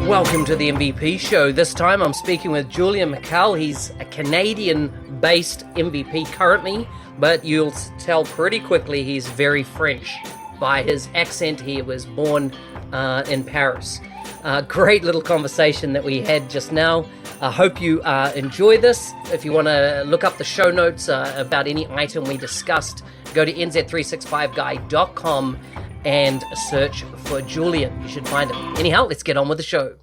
Welcome to the MVP show. This time I'm speaking with Julien Miquel. He's a Canadian-based MVP currently, but you'll tell pretty quickly he's very French by his accent. He was born in Paris. Great little conversation that we had just now. I hope you enjoy this. If you want to look up the show notes about any item we discussed, go to nz365guy.com and search for Julien. You should find him. Anyhow, let's get on with the show.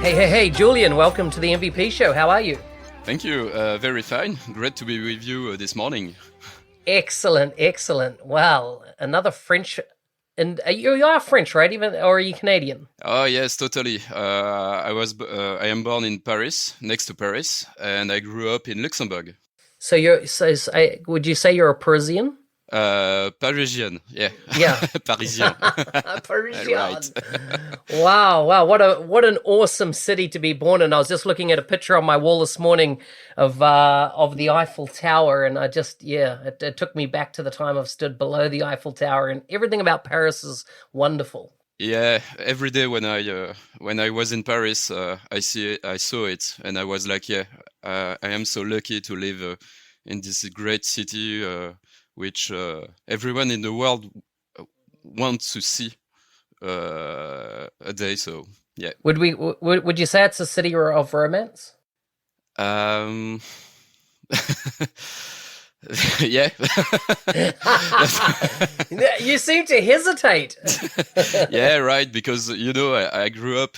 Hey, Julien, welcome to the MVP show. How are you? Thank you. Very fine. Great to be with you this morning. Excellent. Well, another French, and you are French, right? Or are you Canadian? Oh yes, totally. I am born in Paris, next to Paris, and I grew up in Luxembourg. So would you say you're a Parisian? Parisian, yeah. Parisian. Parisian. Right. Wow, what an awesome city to be born in. I was just looking at a picture on my wall this morning of the Eiffel Tower, and it took me back to the time I've stood below the Eiffel Tower, and everything about Paris is wonderful. Yeah, every day when I was in Paris, I saw it, and I was like, I am so lucky to live in this great city, which everyone in the world wants to see a day. So yeah. Would you say it's a city of romance? Yeah. You seem to hesitate. Yeah, right. Because I grew up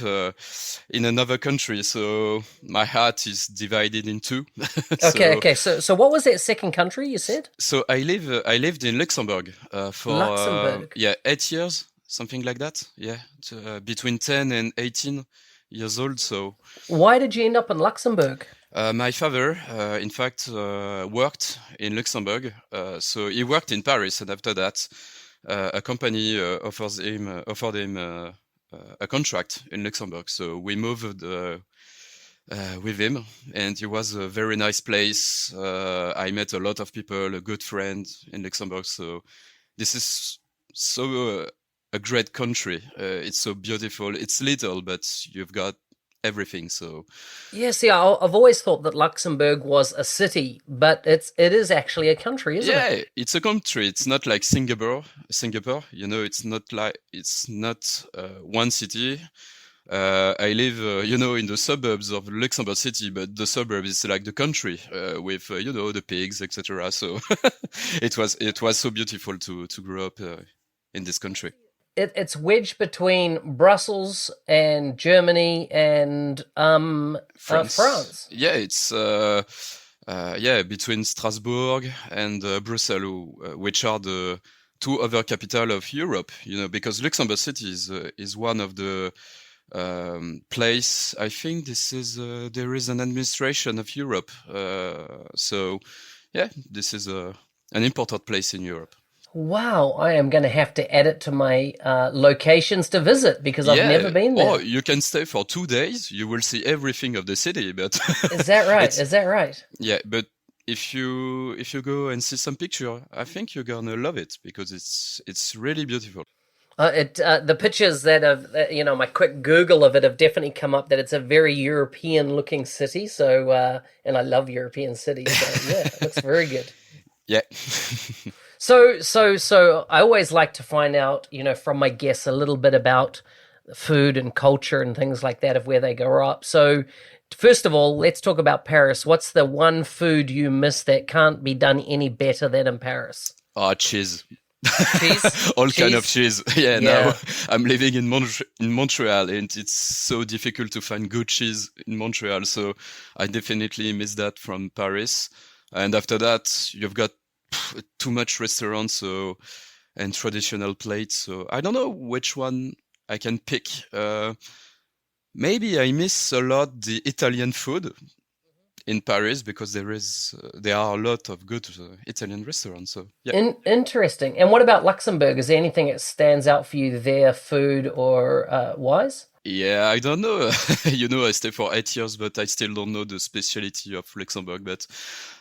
in another country, so my heart is divided in two. Okay. So what was that second country you said? So I lived in Luxembourg for Luxembourg. 8 years, something like that. Yeah, between 10 and 18 years old. So why did you end up in Luxembourg? My father, in fact, worked in Luxembourg. So he worked in Paris, and after that, a company offered him a contract in Luxembourg. So we moved with him, and it was a very nice place. I met a lot of people, a good friend in Luxembourg. So this is a great country. It's so beautiful. It's little, but you've got everything. So I've always thought that Luxembourg was a city, but it is actually a country, isn't it? Yeah, it's a country. It's not like Singapore. It's not one city. I live in the suburbs of Luxembourg city, but the suburb is like the country with the pigs, etc. So it was so beautiful to grow up in this country. It's wedged between Brussels and Germany and France. Yeah, it's between Strasbourg and Brussels, which are the two other capitals of Europe. Because Luxembourg City is one of the place. I think there is an administration of Europe. This is an important place in Europe. Wow, I am going to have to add it to my locations to visit because I've never been there. Or you can stay for 2 days. You will see everything of the city. But Is that right? Yeah, but if you go and see some picture, I think you're gonna love it because it's really beautiful. The pictures that have, my quick Google of it have definitely come up that it's a very European-looking city. So, and I love European cities. So yeah, it looks very good. Yeah. So I always like to find out, from my guests a little bit about food and culture and things like that of where they grow up. So first of all, let's talk about Paris. What's the one food you miss that can't be done any better than in Paris? Oh, cheese. Cheese? All kind of cheese. Yeah. Now I'm living in Montreal, and it's so difficult to find good cheese in Montreal. So I definitely miss that from Paris. And after that, you've got too much restaurants and traditional plates. So I don't know which one I can pick. Maybe I miss a lot the Italian food in Paris because there are a lot of good Italian restaurants. So yeah. Interesting. And what about Luxembourg? Is there anything that stands out for you there, food or wise? Yeah, I don't know. I stayed for 8 years, but I still don't know the specialty of Luxembourg. But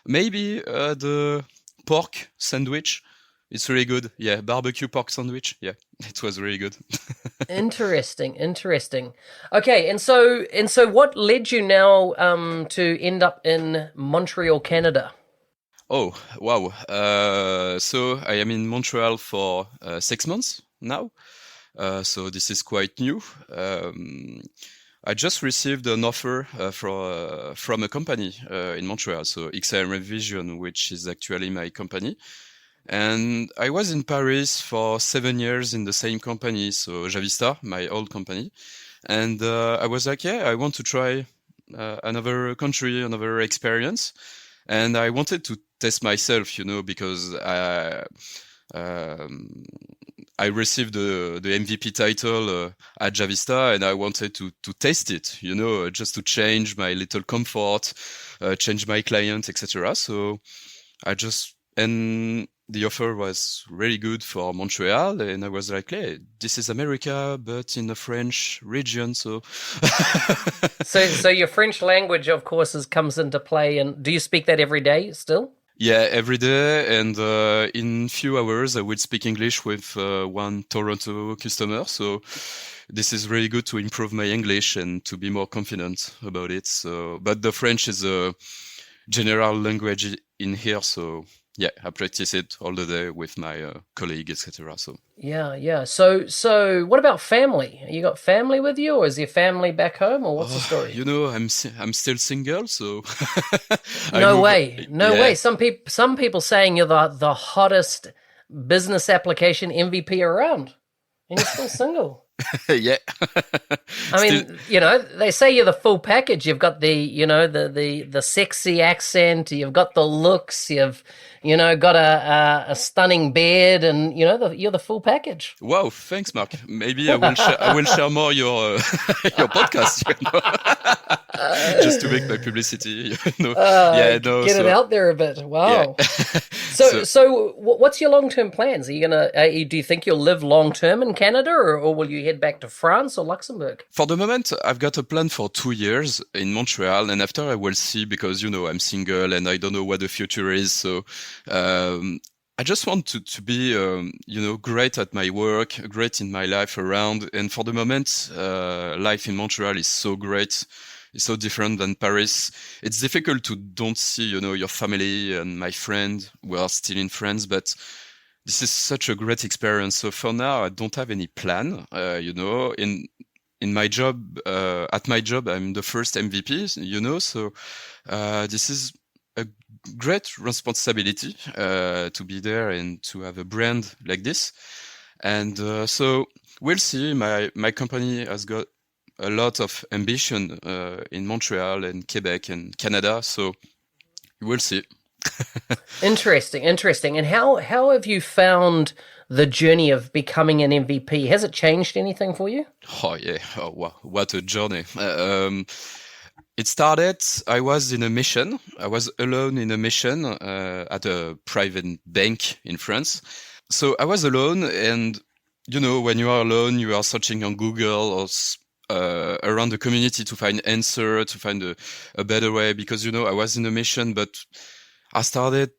maybe the pork sandwich It's really good. Yeah, barbecue pork sandwich. Yeah, it was really good. Interesting, interesting. Okay, and so what led you now to end up in Montreal, Canada? Oh, wow. So I am in Montreal for 6 months now. So this is quite new. I just received an offer from a company in Montreal, so XRM Vision, which is actually my company. And I was in Paris for 7 years in the same company, so Javista, my old company. And I was like, yeah, I want to try another country, another experience. And I wanted to test myself, because um, I received the MVP title at Javista, and I wanted to test it, just to change my little comfort, change my client, etc. So I just and the offer was really good for Montreal, and I was like, "Hey, this is America, but in the French region." So So your French language, of course, comes into play. And do you speak that every day still? yeah, every day, and in few hours, I will speak English with one Toronto customer. So this is really good to improve my English and to be more confident about it. So, but the French is a general language in here, so yeah, I practice it all the day with my colleague, etc. So Yeah, yeah. So what about family? You got family with you, or is your family back home, or what's the story? I'm still single, so I No move. way, no Yeah, way. Some people saying you're the hottest business application MVP around, and you're still single. yeah. I Still, mean, they say you're the full package. You've got the sexy accent. You've got the looks. You've got a stunning beard, and you're the full package. wow, thanks, Mark. Maybe I will share more your your podcast, just to make my publicity. Yeah, no. Get it So out there a bit. yeah, Wow. So, so so what's your long-term plans? Are you gonna? Do you think you'll live long-term in Canada, or will you head back to France or Luxembourg? for the moment, I've got a plan for 2 years in Montreal, and after I will see because I'm single and I don't know what the future is. So I just want to be great at my work, great in my life around. And for the moment, life in Montreal is so great. It's so different than Paris. It's difficult to don't see your family and my friend. We are still in France, but this is such a great experience. So for now, I don't have any plan. In my job, at my job, I'm the first MVP. So this is a great responsibility to be there and to have a brand like this. And so we'll see. My company has got a lot of ambition in Montreal and Quebec and Canada. So we'll see. Interesting, interesting. And how have you found the journey of becoming an MVP? Has it changed anything for you? Oh yeah! Oh wow! What a journey! It started. I was in a mission. I was alone in a mission at a private bank in France. So I was alone, and when you are alone, you are searching on Google or around the community to find answer, to find a better way. Because I was in a mission, but I started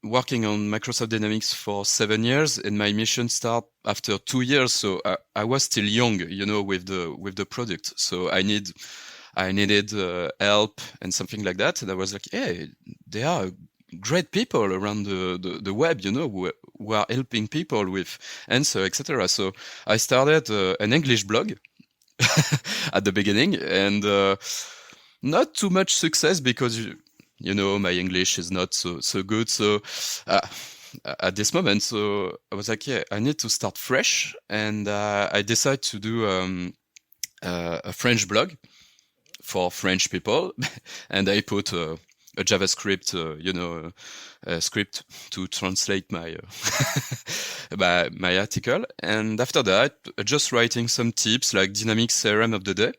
working on Microsoft Dynamics for 7 years, and my mission started after 2 years. So I was still young, with the product. So I needed help and something like that. And I was like, hey, there are great people around the web, who are helping people with answer, etc. So I started an English blog at the beginning, and not too much success because my English is not so good. So at this moment, so I was like, yeah, I need to start fresh, and I decided to do a French blog for French people, and I put a JavaScript, a script to translate my my article. And after that, just writing some tips like dynamic CRM of the day,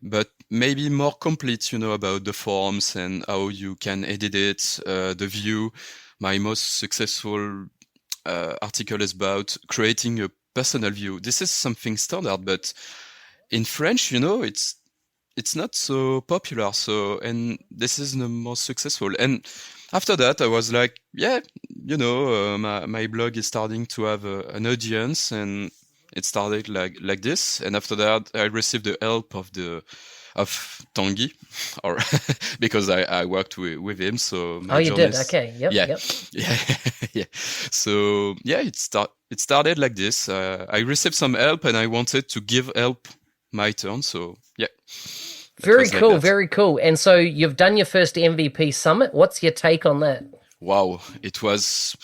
but maybe more complete, about the forms and how you can edit it, the view. My most successful article is about creating a personal view. This is something standard, but in French, it's not so popular. So, and this is the most successful. And after that, I was like, yeah, my blog is starting to have an audience, and it started like this. And after that, I received the help of Tanguy, or because I worked with him. So Oh, my you did? journalist, Okay. Yep. yeah, Yep. yeah, yeah. So yeah, it started like this. I received some help, and I wanted to give help my turn. So yeah, it Very was like cool. that. Very cool. And so you've done your first MVP summit. What's your take on that? Wow, it was.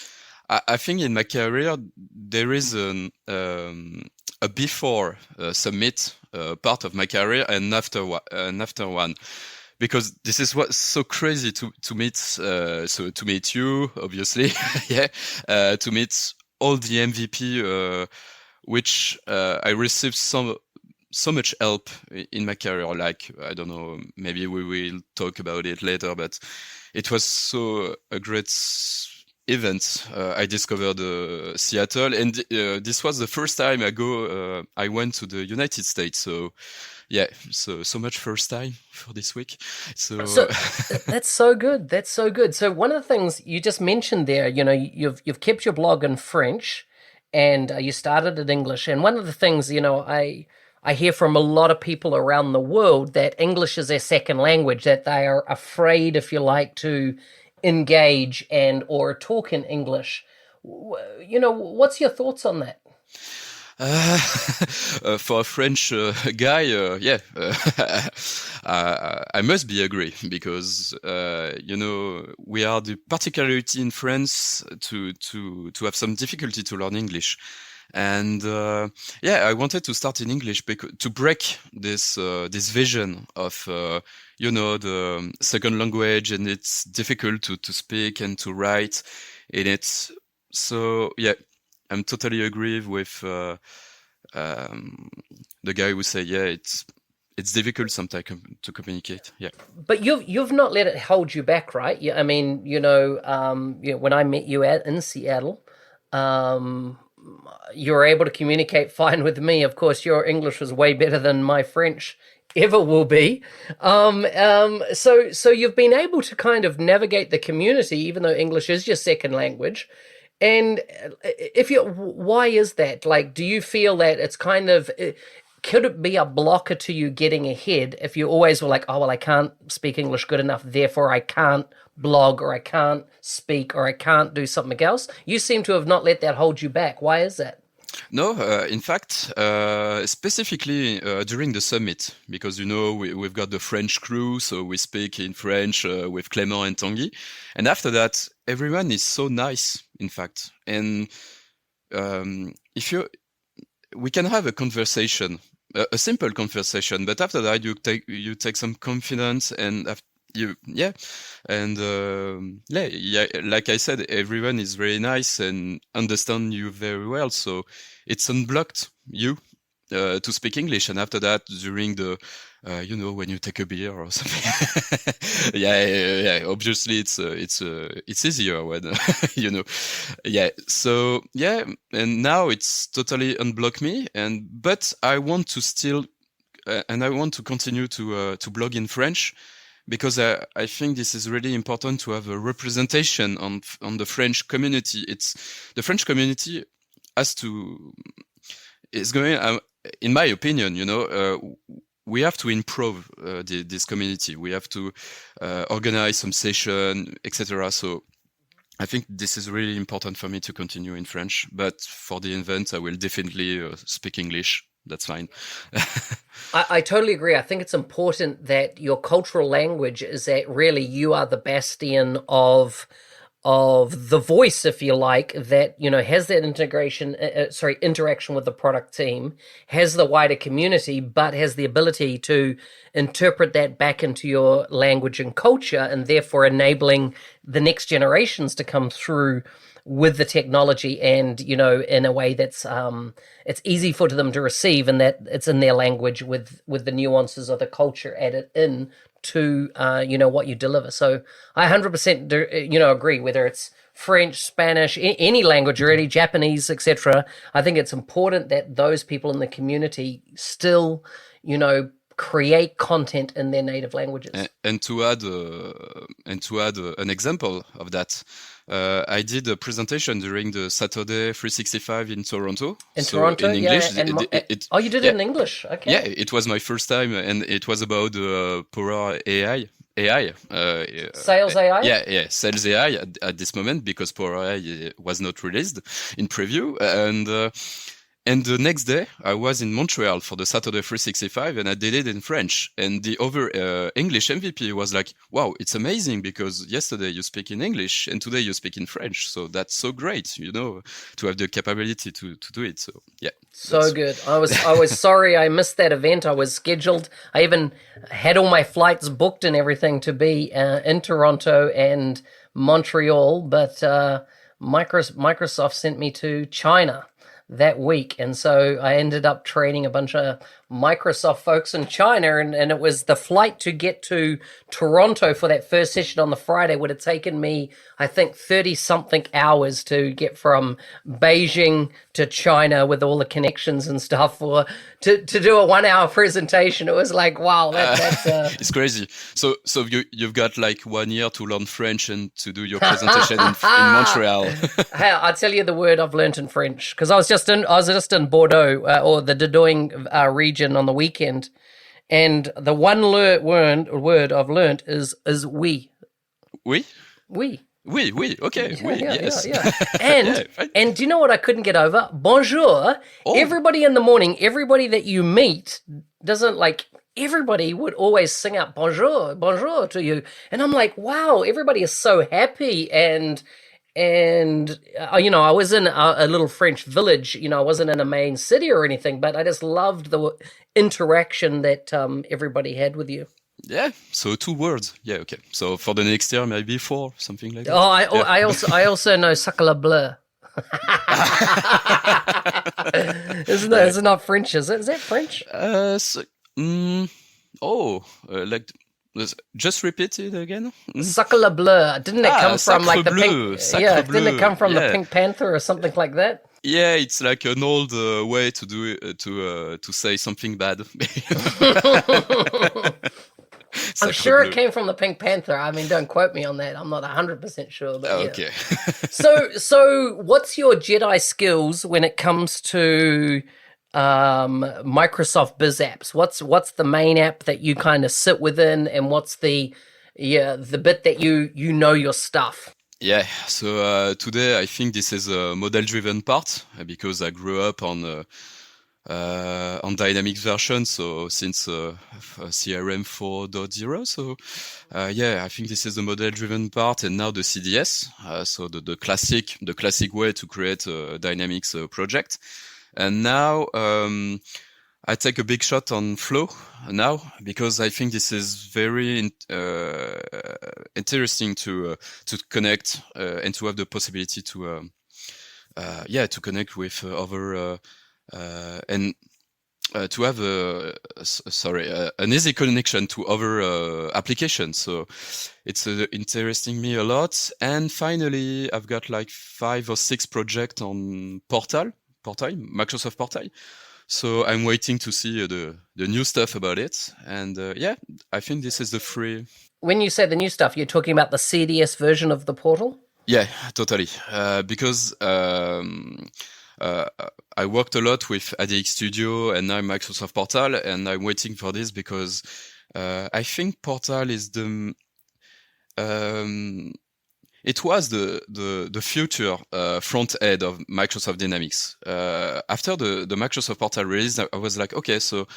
I think in my career there is a before summit part of my career and after one, because this is what's so crazy to meet. So to meet you, obviously, yeah, to meet all the MVP, which I received so much help in my career. Like, I don't know, maybe we will talk about it later, but it was so a great event. I discovered Seattle, and this was the first time I went to the United States. So yeah, so much first time for this week. So So that's so good. That's so good. So one of the things you just mentioned there, you've kept your blog in French, and you started in English. And one of the things, I hear from a lot of people around the world that English is their second language, that they are afraid, if you like, to engage and or talk in English. What's your thoughts on that? Uh, for a French guy, yeah, I must be agree, because we are the particularity in France to have some difficulty to learn English, and yeah, I wanted to start in English to break this vision of the second language, and it's difficult to speak and to write in it. So yeah, I'm totally agree with um, the guy who say, yeah, it's difficult sometimes to communicate. Yeah. But you've not let it hold you back, right? Yeah, I mean, when I met you in Seattle, um, you were able to communicate fine with me. Of course, your English was way better than my French ever will be. So you've been able to kind of navigate the community, even though English is your second language. And why is that? Like, do you feel that it's kind of, could it be a blocker to you getting ahead if you always were like, oh, well, I can't speak English good enough, therefore I can't blog, or I can't speak, or I can't do something else? You seem to have not let that hold you back. Why is that? No, in fact, specifically during the summit, because we've got the French crew, so we speak in French with Clément and Tanguy, and after that, everyone is so nice, in fact, and if we can have a conversation, a simple conversation, but after that, you take some confidence, and yeah, and yeah, like I said, everyone is very nice and understand you very well, so it's unblocked you to speak English. And after that, during the when you take a beer or something, yeah, obviously it's easier when yeah, so yeah, and now it's totally unblocked me, but I want to still and I want to continue to blog in French, because I think this is really important to have a representation on the French community. It's the French community has to is going. In my opinion, we have to improve this community. We have to organize some session, etc. So I think this is really important for me to continue in French. But for the event, I will definitely speak English. That's fine. I totally agree. I think it's important that your cultural language is that really you are the bastion of the voice, if you like, that has that interaction with the product team, has the wider community, but has the ability to interpret that back into your language and culture, and therefore enabling the next generations to come through with the technology, and in a way that's it's easy for them to receive, and that it's in their language with the nuances of the culture added in to what you deliver. So I 100% agree. Whether it's French, Spanish, any language, really, Japanese, etc. I think it's important that those people in the community still create content in their native languages. And to add an example of that, I did a presentation during the Saturday 365 in Toronto. In Toronto, in English. Yeah. Oh, you did it in English. Okay. Yeah, it was my first time, and it was about Power AI. Sales AI? Yeah, sales AI at this moment, because Power AI was not released in preview. And the next day, I was in Montreal for the Saturday 365, and I did it in French. And the other English MVP was like, wow, it's amazing, because yesterday you speak in English and today you speak in French. So that's so great, to have the capability to do it. So, yeah. So good. I was sorry I missed that event. I was scheduled. I even had all my flights booked and everything to be in Toronto and Montreal, but Microsoft sent me to China that week, and so I ended up training a bunch of Microsoft folks in China, and it was the flight to get to Toronto for that first session on the Friday would have taken me, I think, 30-something hours to get from Beijing to China with all the connections and stuff to do a 1-hour presentation. It was like, wow, that's it's crazy. So you've got like 1 year to learn French and to do your presentation in Montreal. Hey, I'll tell you the word I've learned in French, because I was just in Bordeaux or the Dordogne region on the weekend, and the one word I've learned is oui. Oui? Oui. Oui, okay. Yeah, oui, yeah, yes. yeah. And do you know what I couldn't get over? Bonjour. Oh. Everybody in the morning, everybody that you meet doesn't everybody would always sing out bonjour to you. And I'm like, wow, everybody is so happy. And I was in a little French village, I wasn't in a main city or anything, but I just loved the interaction that everybody had with you. Yeah, so 2 words. Yeah, okay. So for the next year, maybe 4, something like that. Oh, I also know sacre bleu. Isn't it not French, is it? Is that French? Just repeat it again. Sacre bleu. Didn't it come from like the bleu, pink? Yeah, bleu. Didn't it come from the Pink Panther or something like that? Yeah, it's like an old way to do it, to say something bad. I'm sure it came from the Pink Panther. I mean, don't quote me on that. I'm not 100% sure. But okay. So what's your Jedi skills when it comes to Microsoft Biz apps? What's the main app that you kind of sit within, and what's the bit that you know your stuff? Yeah, so today I think this is a model-driven part, because I grew up on Dynamics version, so since CRM 4.0. So I think this is the model-driven part, and now the CDS, so the classic way to create a Dynamics project. And now I take a big shot on Flow now, because I think this is very interesting to connect and to have the possibility to connect with other and to have an easy connection to other applications. So it's interesting me a lot. And finally, I've got like 5 or 6 projects on Portal, Microsoft Portal. So I'm waiting to see the new stuff about it. And I think this is the free. When you say the new stuff, you're talking about the CDS version of the portal? Yeah, totally. Because I worked a lot with ADX Studio and now Microsoft Portal, and I'm waiting for this because I think Portal is it was the future front end of Microsoft Dynamics. After the Microsoft Portal release, I was like, okay, so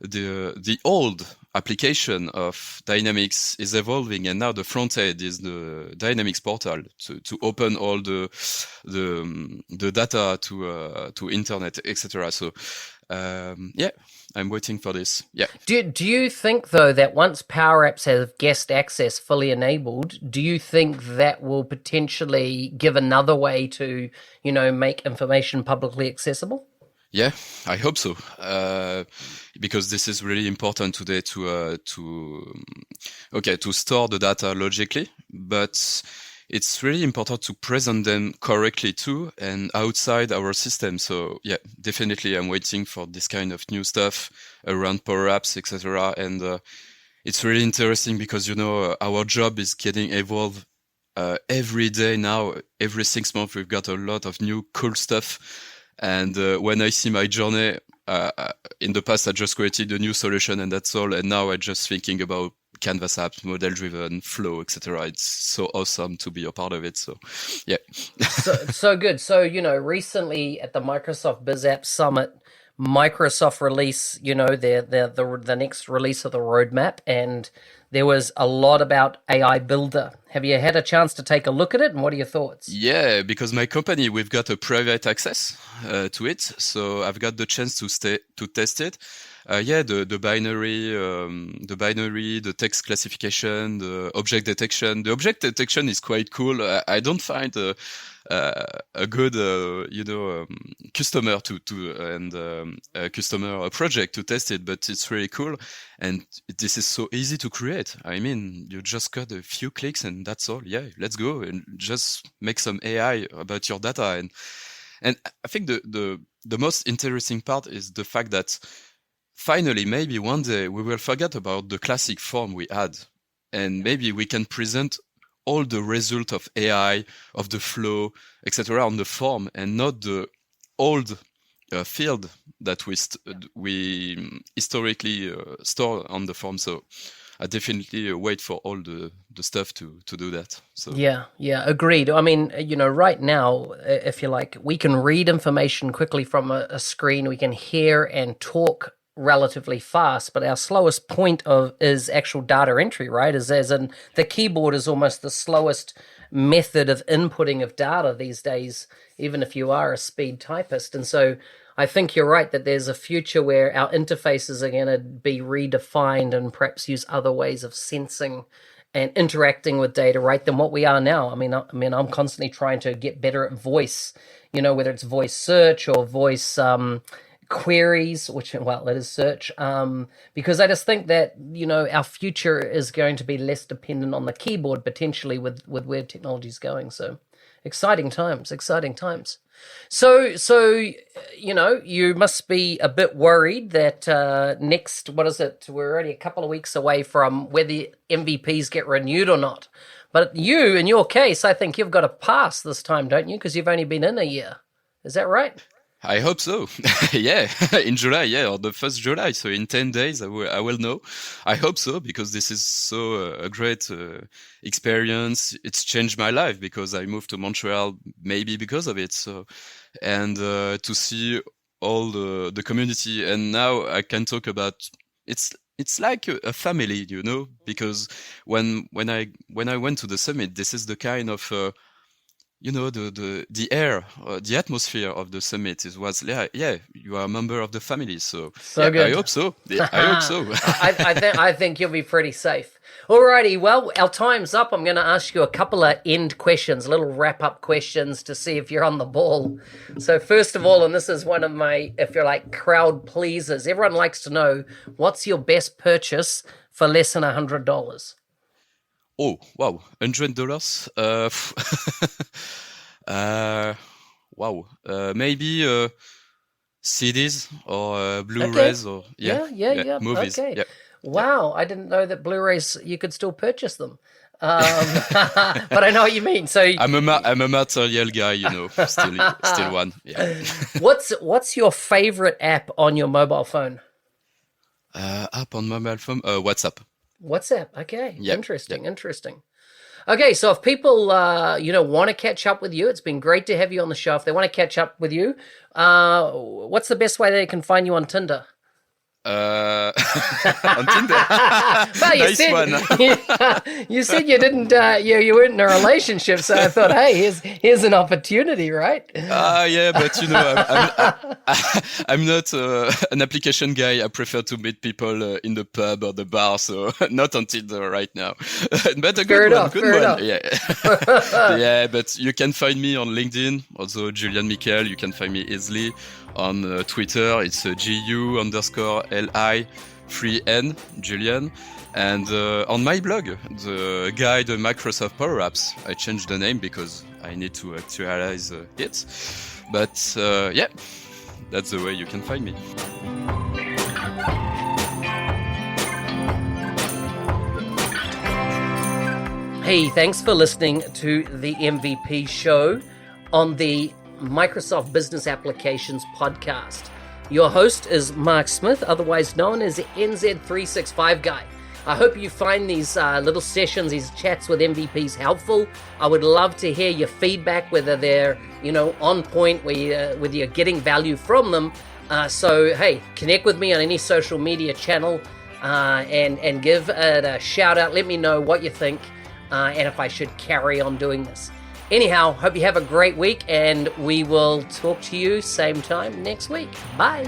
the old application of Dynamics is evolving, and now the front end is the Dynamics portal to open all the data to internet, etc. So I'm waiting for this. Yeah. Do you think though that once Power Apps have guest access fully enabled, do you think that will potentially give another way to make information publicly accessible? Yeah, I hope so. Because this is really important today to store the data logically, but it's really important to present them correctly too and outside our system. So yeah, definitely I'm waiting for this kind of new stuff around Power Apps, etc. And it's really interesting because, our job is getting evolved every day now. Every 6 months, we've got a lot of new cool stuff. And when I see my journey, in the past, I just created a new solution and that's all. And now I'm just thinking about Canvas apps, model-driven, flow, etc. It's so awesome to be a part of it. So, yeah. So good. So, recently at the Microsoft Biz App Summit, Microsoft release, the next release of the roadmap, and there was a lot about AI Builder. Have you had a chance to take a look at it, and what are your thoughts? Yeah, because my company, we've got a private access to it, so I've got the chance to test it. The binary, the text classification, the object detection. The object detection is quite cool. I don't find a good, customer a customer project to test it, but it's really cool. And this is so easy to create. I mean, you just got a few clicks and that's all. Yeah, let's go and just make some AI about your data. And I think the most interesting part is the fact that finally, maybe one day we will forget about the classic form we had, and maybe we can present all the result of AI, of the flow, etc. on the form, and not the old field that we historically store on the form. So I definitely wait for all the stuff to do that. So yeah, agreed. I mean, right now, if you like, we can read information quickly from a screen. We can hear and talk relatively fast, but our slowest point is actual data entry, right? As in the keyboard is almost the slowest method of inputting of data these days, even if you are a speed typist. And so I think you're right that there's a future where our interfaces are going to be redefined and perhaps use other ways of sensing and interacting with data, right, than what we are now. I mean, I'm constantly trying to get better at voice, whether it's voice search or voice queries, which, well, it is search, because I just think that our future is going to be less dependent on the keyboard potentially with where technology is going. So exciting times. So you must be a bit worried that next, what is it, we're already a couple of weeks away from whether MVPs get renewed or not. But you, in your case, I think you've got to pass this time, don't you? Because you've only been in a year. Is that right? I hope so. Yeah, in July, or the 1st July. So in 10 days, I will know. I hope so, because this is so a great experience. It's changed my life because I moved to Montreal, maybe because of it. So, and to see all the community, and now I can talk about it's like a family, because when I went to the summit, this is the kind of the air, the atmosphere of the summit was you are a member of the family. So yeah, good. I hope so. Yeah, I hope so. I think you'll be pretty safe. Alrighty, well, our time's up. I'm going to ask you a couple of end questions, little wrap-up questions to see if you're on the ball. So first of all, and this is one of my, if you're like, crowd pleasers, everyone likes to know, what's your best purchase for less than $100? Oh, wow. $100? Wow. Maybe CDs or Blu-rays or movies. Okay. Yeah. Wow, I didn't know that Blu-rays, you could still purchase them. But I know what you mean. So I'm a material guy, still one. Yeah. What's your favorite app on your mobile phone? App on mobile phone? WhatsApp. WhatsApp. Okay. Yep. Interesting. Okay, so if people want to catch up with you, it's been great to have you on the show. If they want to catch up with you, what's the best way they can find you on Tinder? On Tinder. Well, you said you didn't. You weren't in a relationship, so I thought, hey, here's an opportunity, right? Yeah, but I'm not an application guy. I prefer to meet people in the pub or the bar, so not on Tinder right now. But a good one. Yeah. Yeah, but you can find me on LinkedIn, also Julien Miquel. You can find me easily on Twitter. It's GU_LI. 3N, Julien. And on my blog, the guide Microsoft Power Apps, I changed the name because I need to actualize it. But yeah, that's the way you can find me. Hey, thanks for listening to the MVP show on the Microsoft Business Applications podcast. Your host is Mark Smith, otherwise known as the NZ365 guy. I hope you find these little sessions, these chats with MVPs helpful. I would love to hear your feedback, whether they're, on point, whether you're getting value from them. So, hey, connect with me on any social media channel and give it a shout out. Let me know what you think and if I should carry on doing this. Anyhow, hope you have a great week, and we will talk to you same time next week. Bye.